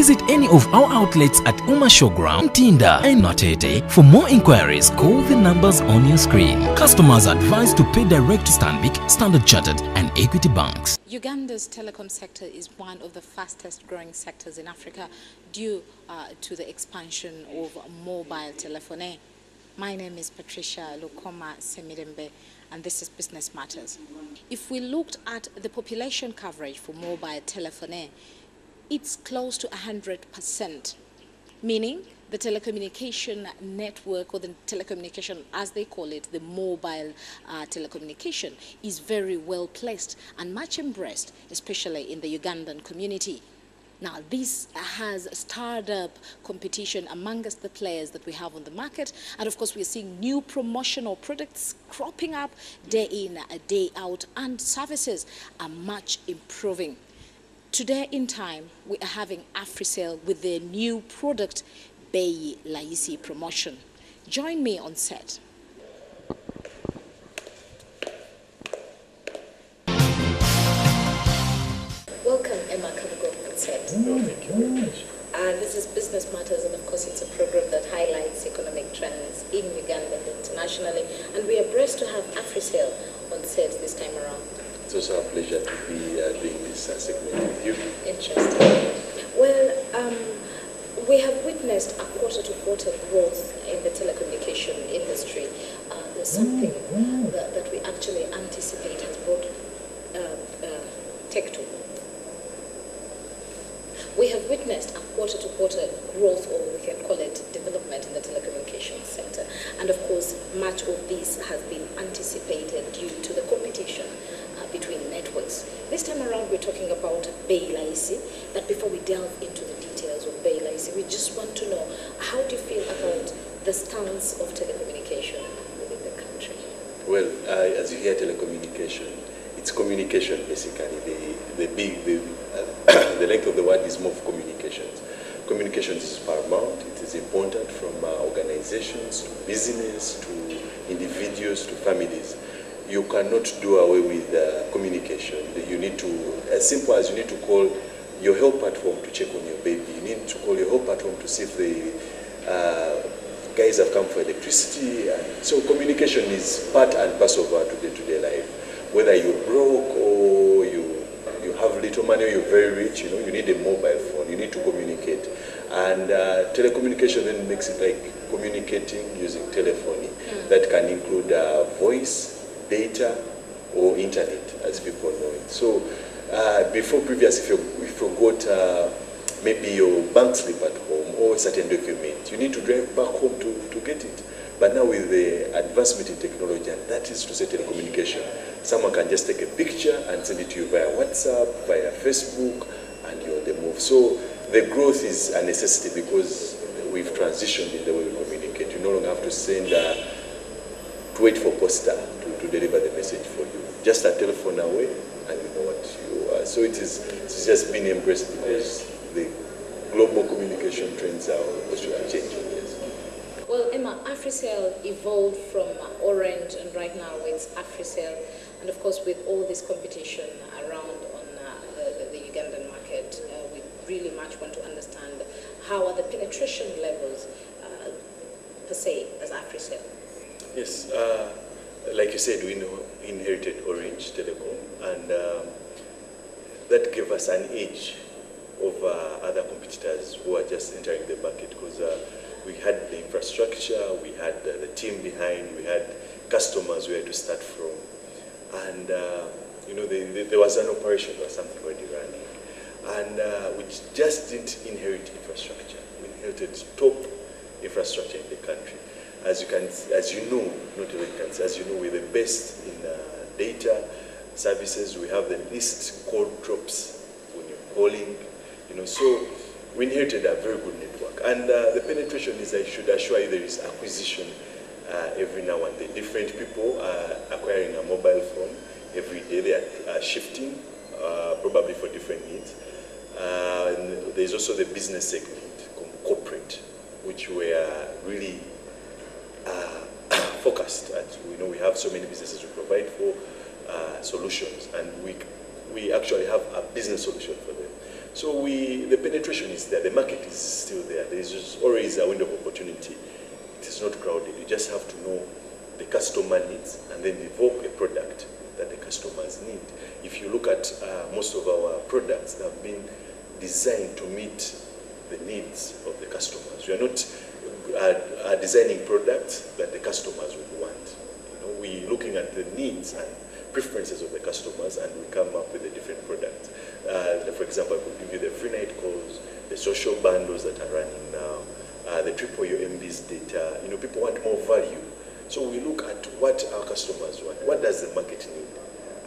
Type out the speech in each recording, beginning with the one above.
visit any of our outlets at Uma Showground, Tinda and Notete. For more inquiries, call the numbers on your screen. Customers are advised to pay direct to Stanbic, Standard Chartered and Equity Banks. Uganda's telecom sector is one of the fastest growing sectors in Africa due to the expansion of mobile telephony. My name is Patricia Lukoma Semidembe, and this is Business Matters. If we looked at the population coverage for mobile telephony, it's close to 100%, meaning the telecommunication network, or the telecommunication as they call it, the mobile telecommunication, is very well placed and much embraced, especially in the Ugandan community. Now, this has stirred up competition amongst the players that we have on the market. And of course, we're seeing new promotional products cropping up day in, day out, and services are much improving. Today in time, we are having AfriCell with their new product, Bei Laisi promotion. Join me on set. Welcome, Emma Kabugo on set. Oh, thank you very much. This is Business Matters, and of course it's a program that highlights economic trends in Uganda and internationally. And we are blessed to have AfriCell on set this time around. It's also a pleasure to be doing this segment with you. Interesting. Well, we have witnessed a quarter-to-quarter growth in the telecommunication industry. There's something that we actually anticipate has brought tech to. We have witnessed a quarter-to-quarter growth, or we can call it development, in the telecommunications sector. And of course, much of this has been anticipated due to the competition between networks. This time around, we're talking about Bei Laisi. But before we delve into the details of Bei Laisi, we just want to know, how do you feel about the stance of telecommunication within the country? Well, as you hear telecommunication, it's communication basically. The length of the word is more of communications. Communications is paramount. It is important from organizations to business to individuals to families. You cannot do away with communication. You need to, as simple as you need to call your health platform to check on your baby. You need to call your health platform to see if the guys have come for electricity. And so communication is part and parcel of our day-to-day life. Whether you're broke or you have little money or you're very rich, you need a mobile phone. You need to communicate. And telecommunication then makes it like communicating using telephony. That can include voice, data, or internet, as people know it. So before previous, if you forgot maybe your bank slip at home or a certain document, you need to drive back home to get it. But now with the advancement in technology, and that is to say telecommunication, someone can just take a picture and send it to you via WhatsApp, via Facebook, and you're on the move. So the growth is a necessity because we've transitioned in the way we communicate. You no longer have to send to wait for poster to deliver the message for you. Just a telephone away, and you know what you are. So it's just been embraced because the global communication trends are also changing. Yes. Well, Emma, AfriCell evolved from Orange, and right now it's AfriCell. And of course, with all this competition around on the Ugandan market, we really much want to understand how are the penetration levels per se as AfriCell. Yes, like you said, we inherited Orange Telecom, and that gave us an edge over other competitors who are just entering the market because we had the infrastructure, we had the team behind, we had customers we had to start from, and there was an operation, there was something already running, and we just didn't inherit infrastructure. We inherited top infrastructure in the country. As you know, we're the best in data services. We have the least call drops when you're calling, so we inherited a very good network. And the penetration is, I should assure you, there is acquisition every now and then. Different people are acquiring a mobile phone every day. They are shifting, probably for different needs. And there's also the business segment, corporate, which we are really focused at. We know we have so many businesses we provide for solutions, and we we actually have a business solution for them. So the penetration is there, the market is still there. There is just always a window of opportunity. It is not crowded. You just have to know the customer needs and then develop a product that the customers need. If you look at most of our products, they have been designed to meet the needs of the customers. We are not designing products that the customers would want. We're looking at the needs and preferences of the customers, and we come up with a different product. For example, I could give you the free night calls, the social bundles that are running now, the triple your MB's data. People want more value. So we look at what our customers want. What does the market need?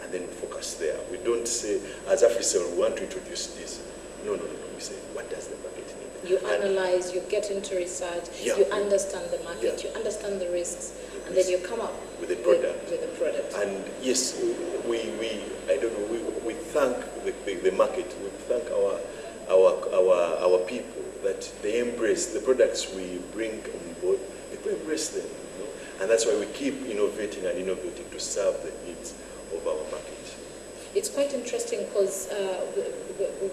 And then we focus there. We don't say, as AfriCell, we want to introduce this. No. We say, what does the market need? You analyze, you get into research, you understand the market, you understand the risks, and then you come up with a product. With a product. And yes, we thank the market, we thank our people that they embrace the products we bring on board. People embrace them, and that's why we keep innovating to serve the needs of our market. It's quite interesting because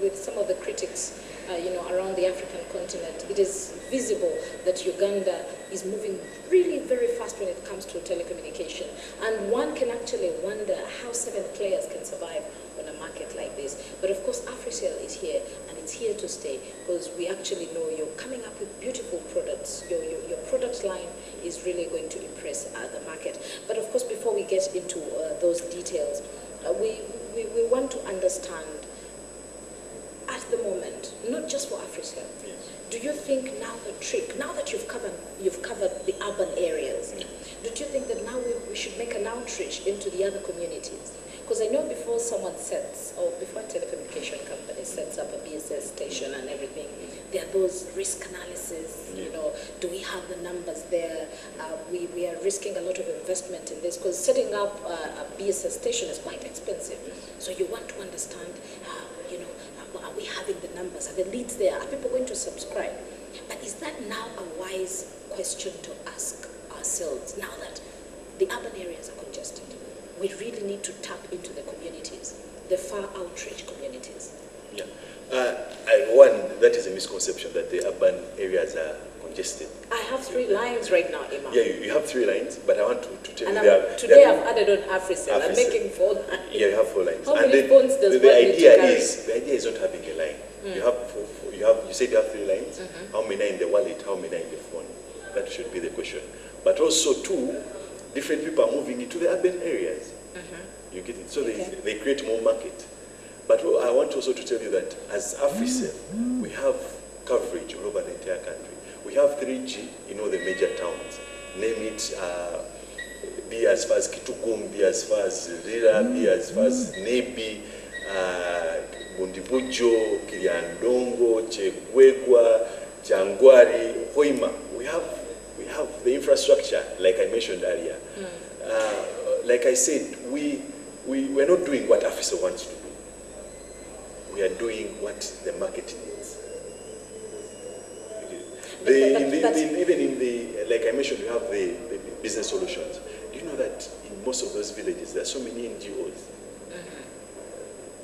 with some of the critics, around the African continent, it is visible that Uganda is moving really very fast when it comes to telecommunication. And one can actually wonder how 7 players can survive on a market like this. But of course, AfriCell is here, and it's here to stay, because we actually know you're coming up with beautiful products. Your product line is really going to impress the market. But of course, before we get into those details, we want to understand at the moment, not just for AfriCell, do you think now that you've covered the urban areas, do you think that now we should make an outreach into the other communities? Because I know before before a telecommunication company sets up a BSS station and everything, there are those risk analysis, do we have the numbers there? We are risking a lot of investment in this, because setting up a BSS station is quite expensive. So you want to understand, are we having the numbers? Are the leads there? Are people going to subscribe? But is that now a wise question to ask ourselves, now that the urban areas are congested? We really need to tap into the communities, the far outreach communities. Yeah. One, that is a misconception that the urban areas are congested. I have 3 lines right now, Emma. Yeah, you have 3 lines, but I want to tell and you today I've added on AfriCell. I'm making 4 lines. Yeah, you have 4 lines. How many phones does the one need to carry? The idea is not having a line. You said you have 3 lines. How many are in the wallet? How many are in the phone? That should be the question. But also, 2, different people are moving into the urban areas. You get it? So they create more market. But I want also to tell you that as AfriCell, we have coverage all over the entire country. We have 3G in all the major towns. Name it, be as far as Kitugum, be as far as Rira, be as far as Nebi, Bundibujo, Kiliandongo, Chegwegwa, Jangwari, Hoima. We have the infrastructure, like I mentioned earlier. Like I said, we're not doing what AfriCell wants to do. We are doing what the market needs. Even in the, like I mentioned, we have the business solutions. Do you know that in most of those villages, there are so many NGOs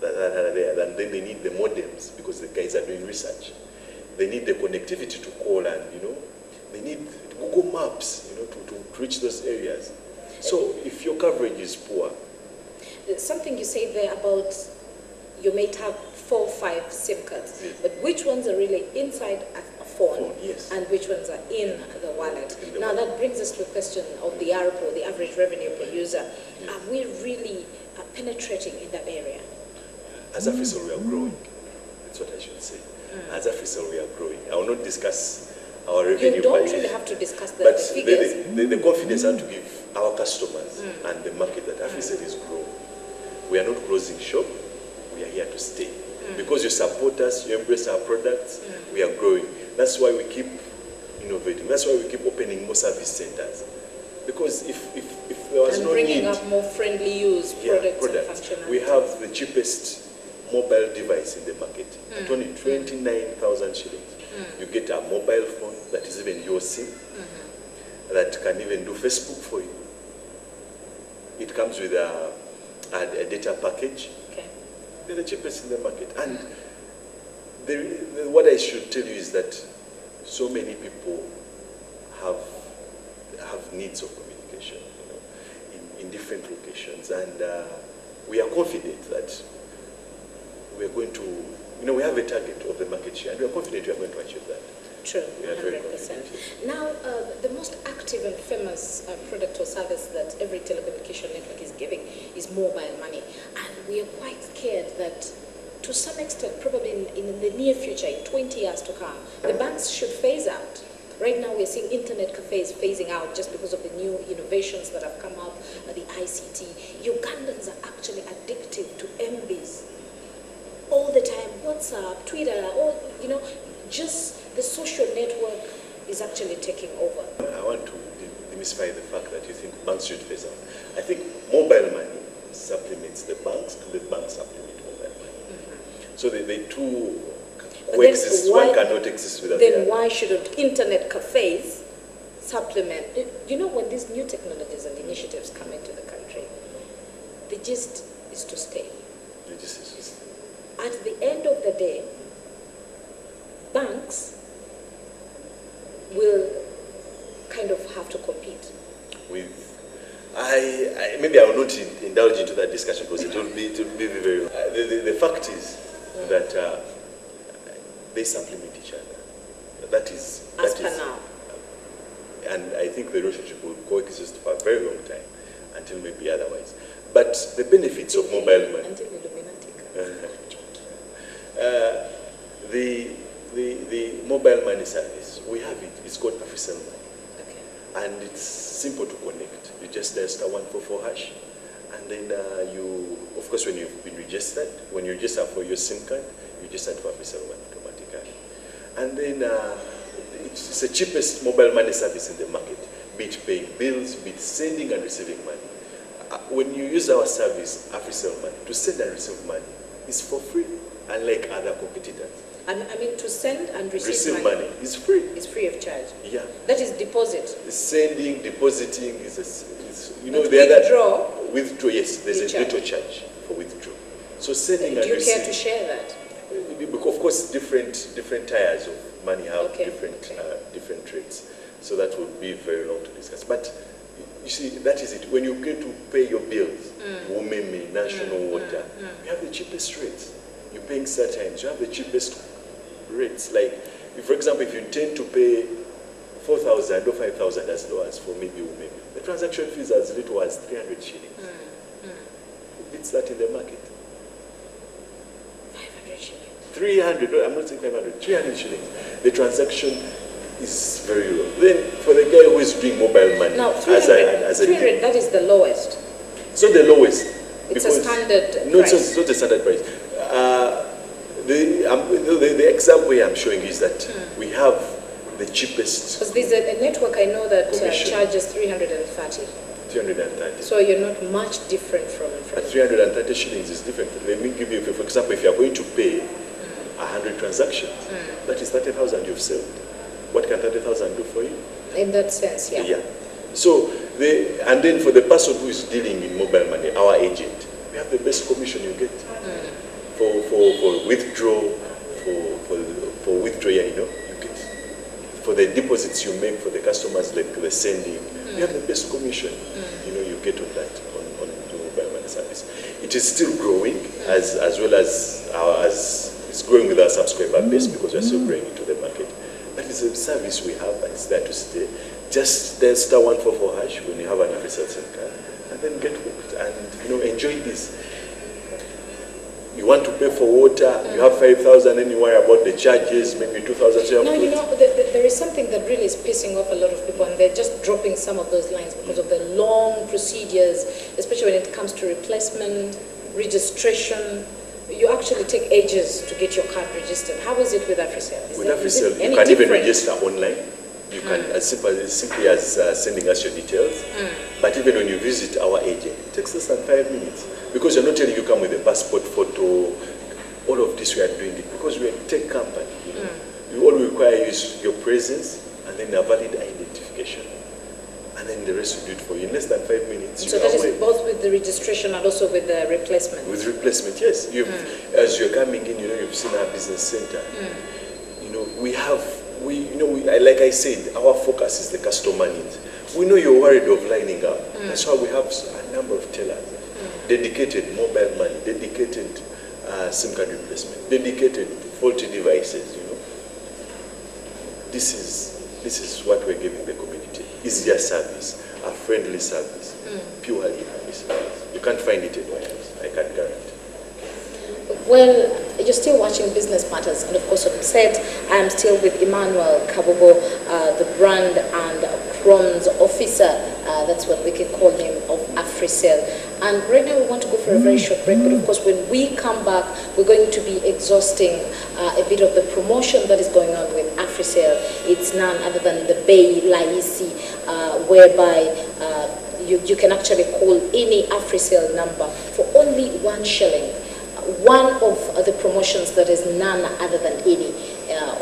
that are there, and then they need the modems because the guys are doing research. They need the connectivity to call, and they need Google Maps, to reach those areas. So if your coverage is poor, something you say there about you may have 4 or 5 SIM cards, but which ones are really inside a phone, and which ones are in the wallet? Now that brings us to the question of the ARPU, the average revenue per user. Are we really penetrating in that area? As AfriCell, we are growing. That's what I should say. As AfriCell, we are growing. I will not discuss our revenue. You don't really have to discuss the figures. The confidence I have to give our customers and the market that AfriCell is growing. We are not closing shop. We are here to stay. Because you support us, you embrace our products, we are growing. That's why we keep innovating. That's why we keep opening more service centers. Because if there was no need... bringing up more friendly use products and functionality. We have the cheapest mobile device in the market at only 29,000 shillings. You get a mobile phone that is even your SIM, that can even do Facebook for you. It comes with a data package. They're the cheapest in the market. And what I should tell you is that so many people have needs of communication, in different locations, and we are confident that we are going to, we have a target of the market share, and we are confident we are going to achieve that. True, We are very 100%. confident. Now, the most active and famous product or service that every telecommunication network is giving is mobile money. And we are quite scared that to some extent, probably in the near future, in 20 years to come, the banks should phase out. Right now, we're seeing internet cafes phasing out just because of the new innovations that have come up, the ICT. Ugandans are actually addicted to MBs all the time. WhatsApp, Twitter, just the social network is actually taking over. I want to demystify the fact that you think banks should phase out. I think mobile money supplements the banks, and the banks supplement mobile money. Mm-hmm. So the two coexist. One cannot exist without the other. Then why shouldn't internet cafes supplement? When these new technologies and initiatives come into the country, the gist is to stay. The gist is to stay. At the end of the day, banks will kind of have to compete. Maybe I will not indulge into that discussion because it will be very. The fact is that they supplement each other. That is now. And I think the relationship will coexist for a very long time until maybe otherwise. But the benefits of mobile money. Until Illuminati. The mobile money service, we have it. It's called Africell Money. Okay. And it's simple to connect. You just dial *144#, and then of course, when you've been registered, when you register for your SIM card, you just add for Africell Money automatically. And then it's the cheapest mobile money service in the market, be it paying bills, be it sending and receiving money. When you use our service, Africell Money, to send and receive money, it's for free, unlike other competitors. I mean, to send and receive money is free. It's free of charge. Yeah. That is deposit. Sending, depositing is withdraw. Yes, there's a little charge for withdraw. So sending and receiving. Do you care to share that? Of course, different tiers of money have different rates. So that would be very long to discuss. But you see, that is it. When you get to pay your bills, Umeme, National Water, you have the cheapest rates. You're paying StarTimes, you have the cheapest rates. Like, for example, if you intend to pay 4,000 or 5,000 as low as for maybe Umeme, the transaction fees are as little as 300 shillings. It's that in the market. 500 shillings. 300, I'm not saying 500, 300 shillings. The transaction is very low. Then for the guy who is doing mobile money, now 300, that is the lowest. It's not the lowest. It's a standard no, price. It's not a standard price. The example I'm showing is that we have the cheapest. Because there's a network I know that charges 330. 330. So you're not much different from 330 shillings is different. Let me give you, for example, if you're going to pay 100 transactions, that is 30,000 you've saved. What can 30,000 do for you? In that sense, yeah. Yeah. So, and then for the person who is dealing in mobile money, our agent, we have the best commission you get. For withdrawal, for withdrawal, you get. For the deposits you make for the customers, like the sending, we have the best commission, you get on that, on the mobile money service. It is still growing, as well as it's growing with our subscriber base, because we're still growing into the market. That is a service we have, and it's there to stay. Just dial *144# when you have an Africell SIM card, and then get hooked and enjoy this. You want to pay for water, you have 5,000, and you worry about the charges, maybe 2,000. So there is something that really is pissing off a lot of people, and they're just dropping some of those lines because of the long procedures, especially when it comes to replacement, registration. You actually take ages to get your card registered. How is it with Africell? With Africell, you can even register online. You can, as simply as sending us your details. But even when you visit our agent, it takes less than 5 minutes. Because you're not telling you come with a passport photo, all of this we are doing it because we're a tech company. All we require is your presence and then a valid identification. and then the rest will do it for you in less than 5 minutes. So that is both with the registration and also with the replacement? With replacement, yes. As you're coming in, you've seen our business center. Like I said, our focus is the customer needs. We know you're worried of lining up. That's why we have a number of tellers. Dedicated mobile money, dedicated SIM card replacement, dedicated faulty devices, This is what we're giving the community. Easier service, a friendly service, purely happy service. You can't find it anywhere else, I can guarantee. Well, you're still watching Business Matters, and of course on set, I'm still with Emmanuel Kabogo, the brand and comms officer, that's what we can call him, of AfriCell. And right now we want to go for a very short break, but of course when we come back, we're going to be exhausting a bit of the promotion that is going on with AfriCell. It's none other than the Bay Laisi, whereby you can actually call any AfriCell number for only 1 shilling. One of the promotions that is none other than any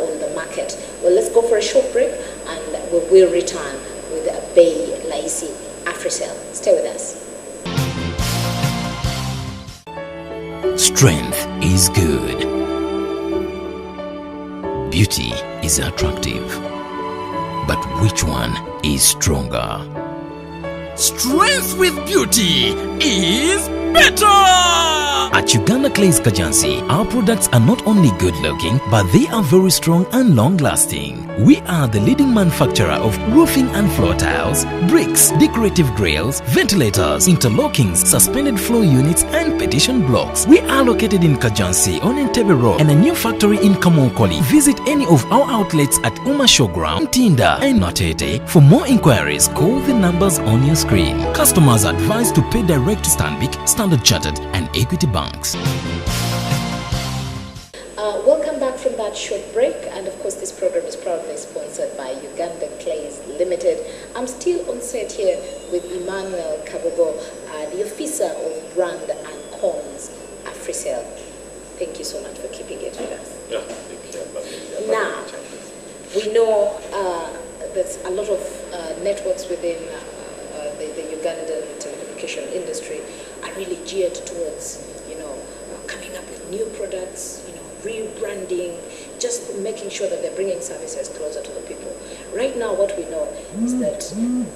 on the market. Well, let's go for a short break and we will return with Bay Laisi AfriCell. Stay with us. Strength is good. Beauty is attractive. But which one is stronger? Strength with beauty is better! At Uganda Clays Kajansi, our products are not only good looking, but they are very strong and long lasting. We are the leading manufacturer of roofing and floor tiles, bricks, decorative grills, ventilators, interlockings, suspended floor units, and petition blocks. We are located in Kajansi on Entebbe Road and a new factory in Kamonkoli. Visit any of our outlets at Uma Showground, Tinda, and Notete. For more inquiries, call the numbers on your screen. Customers are advised to pay direct to Stanbic, Standard Chartered, and Equity Banks. Welcome back from that short break, and of course this program is proudly sponsored by Uganda Clays Limited. I'm still on set here with Emmanuel Kabogo, the officer of brand and comms AfriCell. Thank you so much for keeping it with us. Yeah, thank you. Now, we know there's a lot of networks within the Ugandan telecommunication industry are really geared towards, coming up with new products, rebranding, just making sure that they're bringing services closer to the people. Right now, what we know is that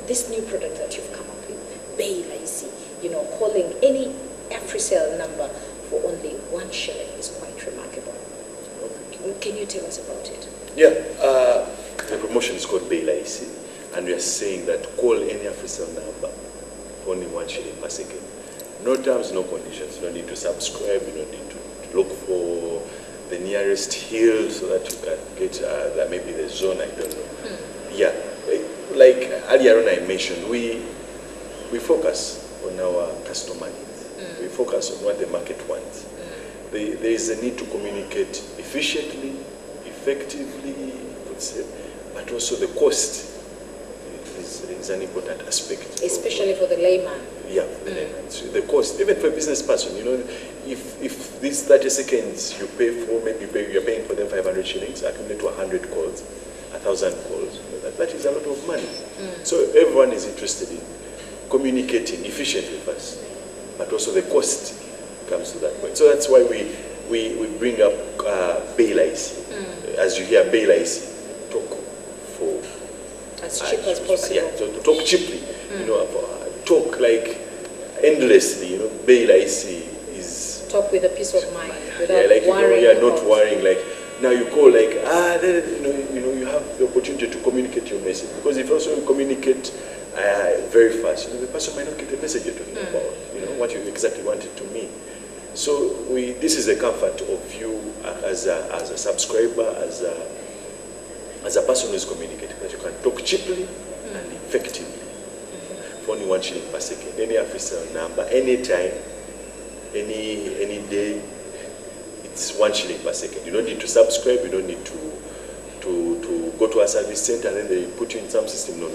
this new product that you've come up with, Bay Laisi, calling any AfriCell number for only 1 shilling is quite remarkable. Can you tell us about it? Yeah, the promotion is called Bay Laisi, and we are saying that call any AfriCell number for only 1 shilling per second. No terms, no conditions. You don't need to subscribe. You don't need to look for the nearest hill so that you can get maybe the zone. I don't know. Yeah, like earlier on I mentioned, we focus on our customer needs. We focus on what the market wants. There is a need to communicate efficiently, effectively, but also the cost is an important aspect. Especially for the layman. Yeah, so the cost, even for a business person, if these 30 seconds you pay for, maybe you're paying for them 500 shillings, accumulate to 100 calls, 1,000 calls, that is a lot of money. So everyone is interested in communicating efficiently first, but also the cost comes to that point. So that's why we bring up Bay Laisi. As you hear, Bay Laisi, talk for as cheap as possible. Yeah, to talk cheaply, talk like endlessly, Bay Laisi is talk with a peace of mind without worrying. Not worrying. Like now you call you have the opportunity to communicate your message, because if also you communicate very fast, the person might not get the message you're talking about. What you exactly wanted to mean. So this is the comfort of you as a subscriber, as a person who is communicating, that you can talk cheaply and effectively for only 1 shilling per second. Any AfriCell number, anytime, any day, it's 1 shilling per second. You don't need to subscribe. You don't need to go to a service center and then they put you in some system. No.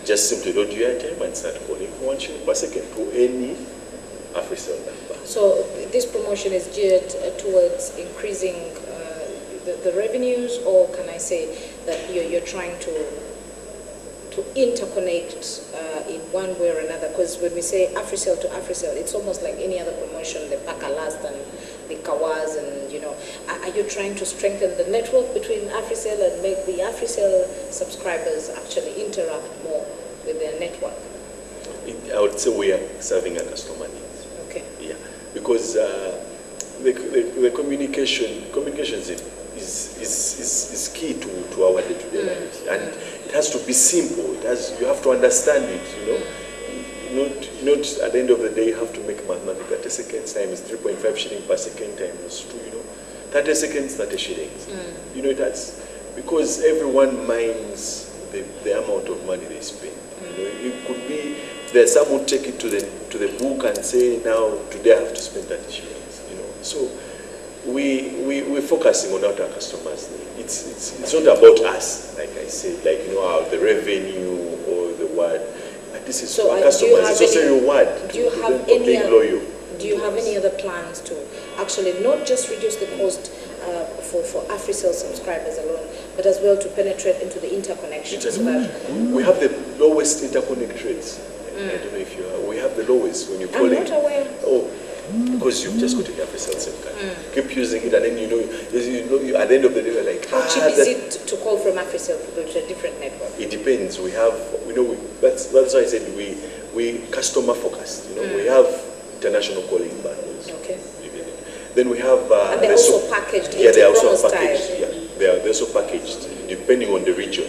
Just simply load your airtime and start calling for 1 shilling per second to any AfriCell number. So this promotion is geared towards increasing the revenues, or can I say that you're trying to to interconnect in one way or another? Because when we say AfriCell to AfriCell, it's almost like any other promotion, the Pakalast and the Kawas, and are you trying to strengthen the network between AfriCell and make the AfriCell subscribers actually interact more with their network? I would say we are serving a customer needs. Okay. Yeah, because the communications is key to our day-to-day lives, and it has to be simple. You have to understand it. Not at the end of the day you have to make mathematics. 30 seconds times 3.5 shilling per second times 2. 30 seconds, 30 shillings. It has, because everyone minds the amount of money they spend. It could be there's some who take it to the book and say, now today I have to spend 30 shillings. So we're focusing on what our customers need. It's not about us, like I said, the revenue or the word. This is so for customers. It's also a reward. Do you have any other plans to actually not just reduce the cost for AfriCell subscribers alone, but as well to penetrate into the interconnection? We have the lowest interconnect rates. I don't know if you are. We have the lowest when you call it. I'm not aware. Oh, because you've just got to get AfriCell SIM card. Keep using it, and then at the end of the day, you're like, how cheap is it to call from AfriCell to go to a different network? It depends. That's why I said we customer focused. We have international calling bundles. Okay. Then we have. And they're also packaged. Yeah, they're also packaged. Yeah, they're also packaged depending on the region.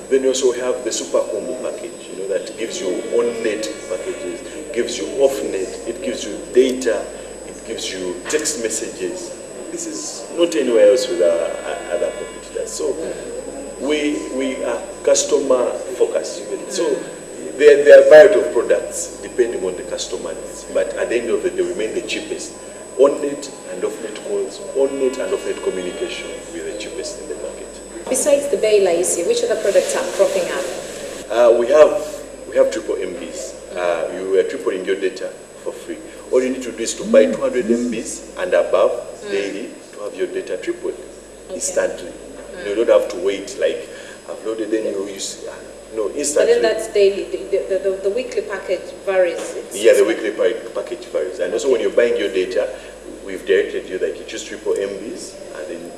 Then you also have the super combo package. That gives you on-net packages, gives you off-net, it gives you data, it gives you text messages. This is not anywhere else with our other competitors. So we are customer focused. So there are a variety of products depending on the customer needs. But at the end of the day, we remain the cheapest. On-net and off-net calls, on-net and off-net communication will be the cheapest in the market. Besides the Bay Laisi, which other products are cropping up? We have triple MBs. You are tripling your data for free. All you need to do is to buy 200 MBs and above daily to have your data tripled instantly. You don't have to wait like I've loaded, then you use instantly. But then that's daily. The weekly package varies. The weekly package varies. And also when you're buying your data, we've directed you that you choose triple MBs, and then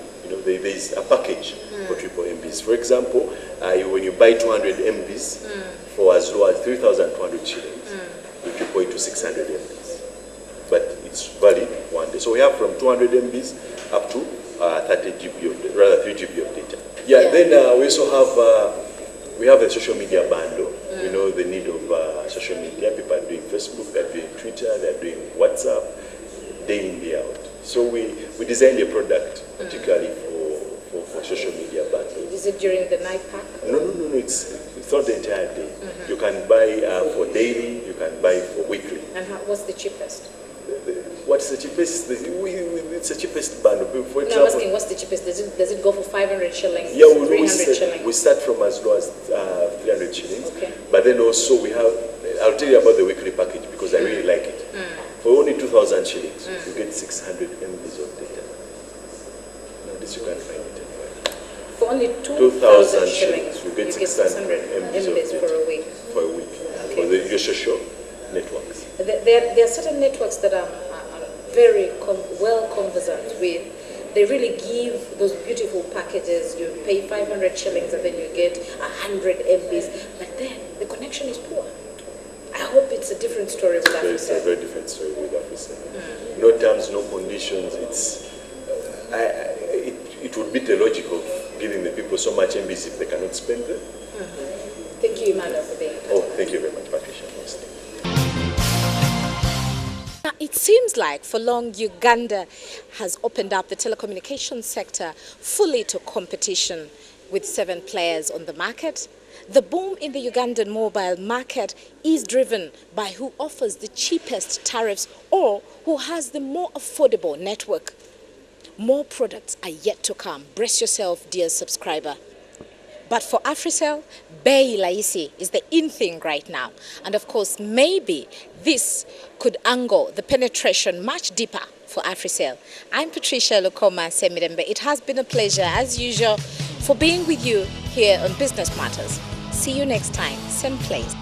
there's a package for triple MBs. For example, when you buy 200 MBs for as low as 3,200 shillings, you triple it to 600 MBs. But it's valid one day. So we have from 200 MBs up to 3 GB of data. Then we also have a social media bundle. The need of social media. People are doing Facebook, they're doing Twitter, they're doing WhatsApp, day in, day out. So we designed a product particularly for social media bundles. Is it during the night pack? No. It's not the entire day. You can buy for daily, you can buy for weekly. And what's the cheapest? What's the cheapest? It's the cheapest bundle. For example, I'm asking, what's the cheapest? Does it go for 500 shillings? Yeah, 300 shillings? We start from as low as 300 shillings. Okay. But then also we have, I'll tell you about the weekly package because I really like it. For only 2,000 shillings, you get 600 MBs of data. Now this you can't find it anywhere. For only 2,000 shillings, you get 600 MBs of data for a week. For a week. Okay. For your social networks. There are certain networks that are very well conversant with. They really give those beautiful packages. You pay 500 shillings and then you get 100 MBs. But then the connection is poor. I hope it's a different story with AfriCell. It's a very different story with AfriCell. No terms, no conditions. It would be the logic of giving the people so much MBs if they cannot spend them. Thank you, Emmanuel, for being here. Oh, thank you very much, Patricia. Now, it seems like for long Uganda has opened up the telecommunications sector fully to competition with 7 players on the market. The boom in the Ugandan mobile market is driven by who offers the cheapest tariffs or who has the more affordable network. More products are yet to come. Brace yourself, dear subscriber. But for AfriCell, Bei Laisi is the in thing right now. And of course, maybe this could angle the penetration much deeper for AfriCell. I'm Patricia Lukoma Semidembe. It has been a pleasure, as usual, for being with you here on Business Matters. See you next time, same place.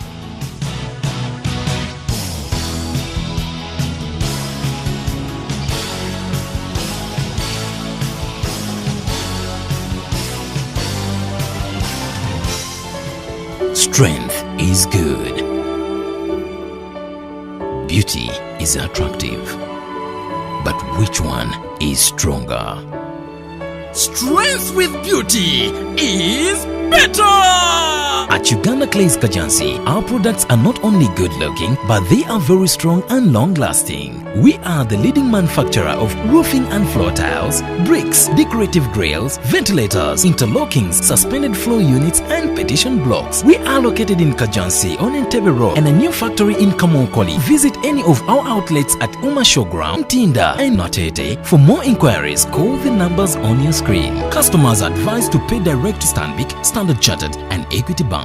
Strength is good. Beauty is attractive. But which one is stronger? Strength with beauty is better! At Uganda Clays Kajansi, our products are not only good looking, but they are very strong and long lasting. We are the leading manufacturer of roofing and floor tiles, bricks, decorative grills, ventilators, interlockings, suspended floor units, and petition blocks. We are located in Kajansi on Entebbe Road and a new factory in Kamonkoli. Visit any of our outlets at Uma Showground, Tinda, and Notete. For more inquiries, call the numbers on your screen. Customers are advised to pay direct to Stanbic, Standard Chartered, and Equity Bank.